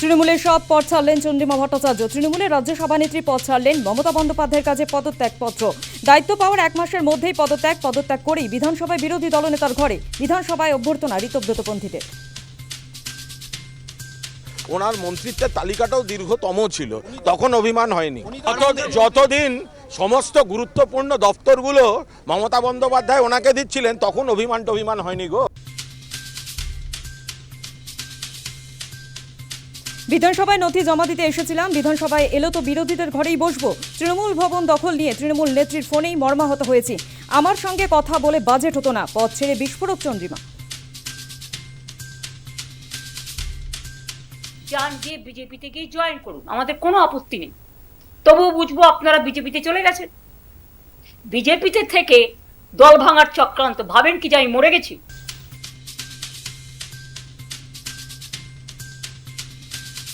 তৃণমূলের সব পদ ছাড়লেন চন্দ্রিমা ভট্টাচার্য। তৃণমূলের রাজ্য সভানেত্রী পদ ছাড়লেন। মমতা বন্দ্যোপাধ্যায়ের কাছে পদত্যাগপত্র। দায়িত্ব পাওয়ার 1 মাসের মধ্যেই পদত্যাগ করেই বিধানসভায় বিরোধী দলনেতার ঘরে। বিধানসভায় অভ্যর্থনা ঋতব্রতপন্থীদের। ওনার মন্ত্রিত্বের তালিকাটাও দীর্ঘতম ছিল, তখন অভিমান হয়নি। যতদিন সমস্ত গুরুত্বপূর্ণ দপ্তরগুলো মমতা বন্দ্যোপাধ্যায় ওনাকে দিচ্ছিলেন, তখন অভিমান হয়নি গো। বিধানসভায় নথি জমা দিতে এসেছিলাম, বিধানসভায় এলো তো বিরোধীদের ঘরেই বসবো। তৃণমূল ভবন দখল নিয়ে তৃণমূল নেত্রীর ফোনেই মর্মাহত হয়েছি। আমার সঙ্গে কথা বলে বাজেট হতো না। পদ ছেড়ে বিস্ফোরক চন্দ্রিমা। যান, যে বিজেপিতে গিয়ে জয়েন করুন, আমাদের কোনো আপত্তি নেই। তবুও বুঝবো আপনারা বিজেপিতে চলে গেছেন। বিজেপিতে থেকে দল ভাঙার চক্রান্ত ভাবেন কি যে আমি মরে গেছি?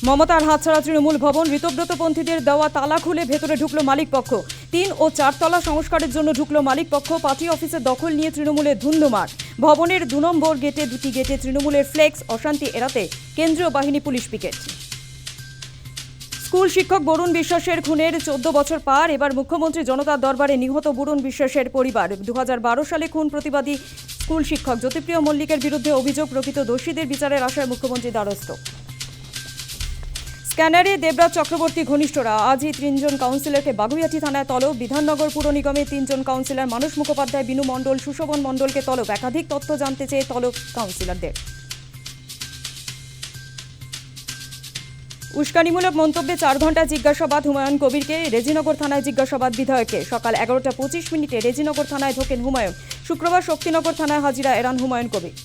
মমতার হাতছাড়া তৃণমূল ভবন। ঋতব্রতপন্থীদের দেওয়া তালা খুলে ভেতরে ঢুকলো মালিকপক্ষ। 3 ও 4 তলা সংস্কারের জন্য ঢুকলো মালিকপক্ষ। পার্টি অফিসের দখল নিয়ে তৃণমূলের ধুন্ধুমার। ভবনের 2 নম্বর গেটে 2টি গেটে তৃণমূলের ফ্লেক্স। অশান্তি এড়াতে কেন্দ্রীয় বাহিনী পুলিশ পিকেট। স্কুল শিক্ষক বরুণ বিশ্বাসের খুনের 14 বছর পার। এবার মুখ্যমন্ত্রী জনতার দরবারে নিহত বরুণ বিশ্বাসের পরিবার। 2012 সালে খুন প্রতিবাদী স্কুল শিক্ষক জ্যোতিপ্রিয় মল্লিকের বিরুদ্ধে অভিযোগ। প্রকৃত দোষীদের বিচারের আশায় মুখ্যমন্ত্রী দ্বারস্থ। স্ক্যানারে দেবরাজ চক্রবর্তী ঘনিষ্ঠরা। আজই 3 জন কাউন্সিলরকে বাগুইআটি থানায় তলব। বিধাননগর পুর নিগমের 3 জন কাউন্সিলর মানস মুখোপাধ্যায়, বিনু মণ্ডল, সুশোভন মণ্ডলকে তলব। একাধিক তথ্য জানতে চেয়ে তলব কাউন্সিলরদের। উস্কানিমূলক মন্তব্যে 4 ঘণ্টা জিজ্ঞাসাবাদ হুমায়ুন কবিরকে। রেজিনগর থানায় জিজ্ঞাসাবাদ বিধায়ককে। সকাল 11টা 25 মিনিটে রেজিনগর থানায় ঢোকেন হুমায়ুন। শুক্রবার শক্তিনগর থানায় হাজিরা এড়ান হুমায়ুন কবির।